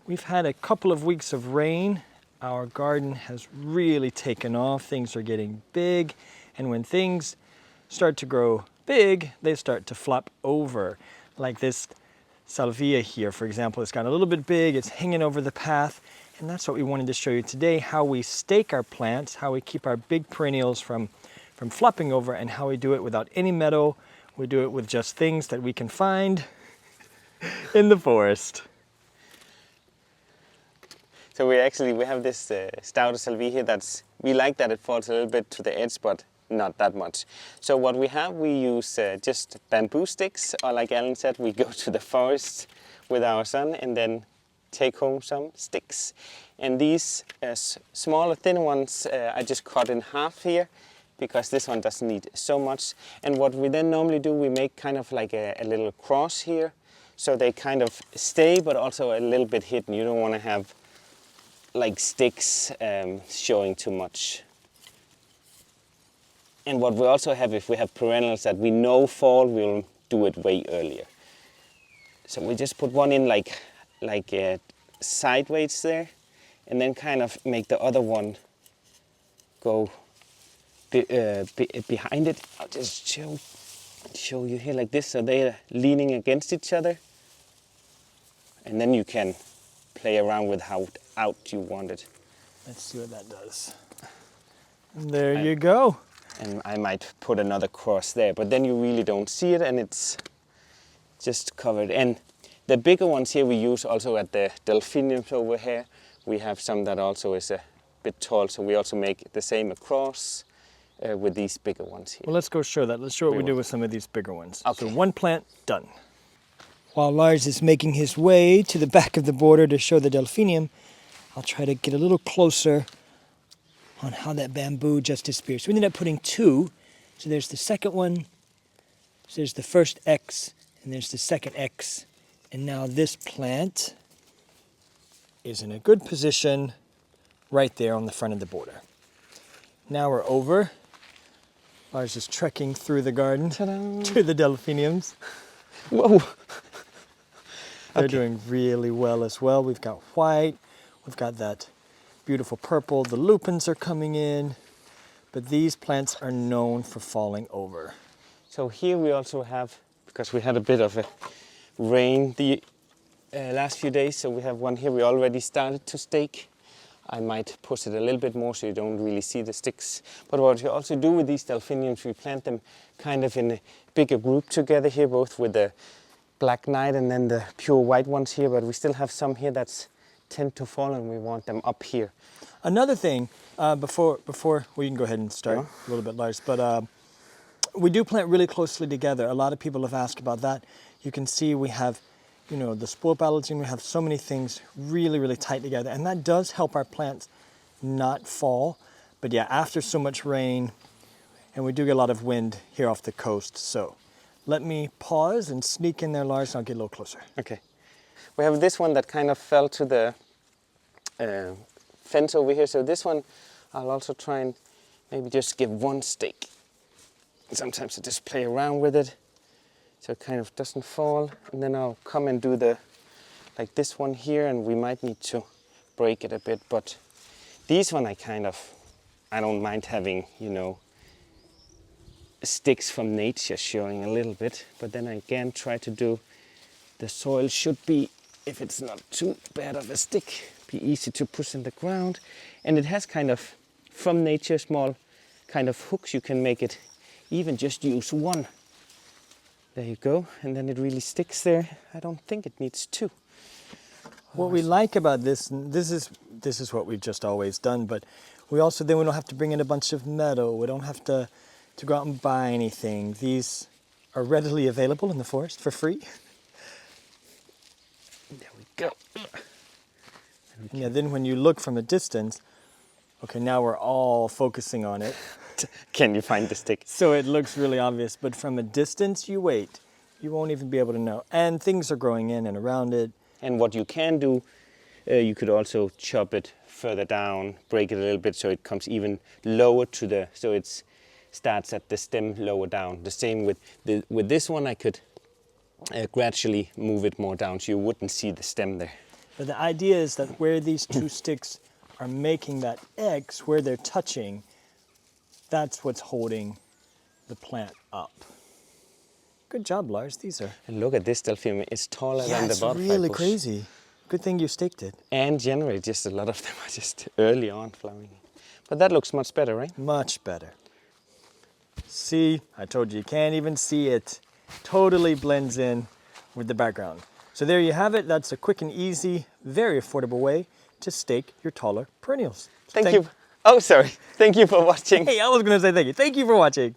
We've had a couple of weeks of rain. Our garden has really taken off. Things are getting big, and when things start to grow big, they start to flop over. Like this salvia here, for example, it's gotten a little bit big, it's hanging over the path, and that's what we wanted to show you today, how we stake our plants, how we keep our big perennials from flopping over, and how we do it without any metal. We do it with just things that we can find in the forest. So we have this stouter salvia here we like that it falls a little bit to the edge, but not that much. So what we use just bamboo sticks, or like Alan said, we go to the forest with our son and then take home some sticks. And these smaller thin ones I just cut in half here, because this one doesn't need so much. And what we then normally do, we make kind of like a little cross here, so they kind of stay, but also a little bit hidden. You don't want to have like sticks showing too much. And what we also have, if we have perennials that we know fall, we'll do it way earlier. So we just put one in like sideways there, and then kind of make the other one go behind it. I'll just show you here like this, so they're leaning against each other, and then you can play around with how out you want it. Let's see what that does. And there you go. And I might put another cross there, but then you really don't see it, and it's just covered. And the bigger ones here we use also at the delphiniums over here. We have some that also is a bit tall, so we also make the same across with these bigger ones here. Well, let's go show that. Let's show what we do with some of these bigger ones. Okay. So one plant done. While Lars is making his way to the back of the border to show the delphinium, I'll try to get a little closer on how that bamboo just disappears. So we ended up putting two. So there's the second one, so there's the first X, and there's the second X. And now this plant is in a good position right there on the front of the border. Now we're over. Lars is trekking through the garden to the delphiniums. Whoa! They're doing really well as well. We've got white, we've got that beautiful purple, the lupins are coming in, but these plants are known for falling over. So here we also have, because we had a bit of a rain the last few days, so we have one here we already started to stake. I might push it a little bit more so you don't really see the sticks. But what you also do with these delphiniums, we plant them kind of in a bigger group together here, both with the black knight and then the pure white ones here, but we still have some here that tend to fall, and we want them up here. Another thing, before well, you can go ahead and start a little bit, Lars, but we do plant really closely together. A lot of people have asked about that. You can see we have, you know, the spoil balancing, we have so many things really, really tight together, and that does help our plants not fall. But yeah, after so much rain, and we do get a lot of wind here off the coast, so let me pause and sneak in there, Lars, and I'll get a little closer. Okay. We have this one that kind of fell to the fence over here, so this one I'll also try and maybe just give one stake. Sometimes I just play around with it so it kind of doesn't fall, and then I'll come and do like this one here, and we might need to break it a bit, but these one I don't mind having, you know, sticks from nature showing a little bit, but then I again try to do, the soil should be, if it's not too bad of a stick, be easy to push in the ground, and it has kind of from nature small kind of hooks. You can make it even just use one. There you go, and then it really sticks there. I don't think it needs two. What we like about this, and this is what we've just always done, but we also, then we don't have to bring in a bunch of metal. We don't have to go out and buy anything. These are readily available in the forest for free. There we go. Yeah, then when you look from a distance, okay, now we're all focusing on it. Can you find the stick? So it looks really obvious, but from a distance, you wait. You won't even be able to know. And things are growing in and around it. And what you can do, you could also chop it further down, break it a little bit so it comes even lower to the, so it starts at the stem lower down. The same with this one, I could gradually move it more down so you wouldn't see the stem there. But the idea is that where these two sticks are making that X, where they're touching, that's what's holding the plant up. Good job, Lars. These are... And look at this delphinium. It's taller Yeah, than the it's butterfly really bush. crazy. Good thing you staked it. And generally, just a lot of them are just early on flowering. But that looks much better, right? Much better. See, I told you can't even see it. Totally blends in with the background. So there you have it. That's a quick and easy, very affordable way to stake your taller perennials. So Thank you. Oh, sorry. Thank you for watching. Hey, I was going to say thank you. Thank you for watching.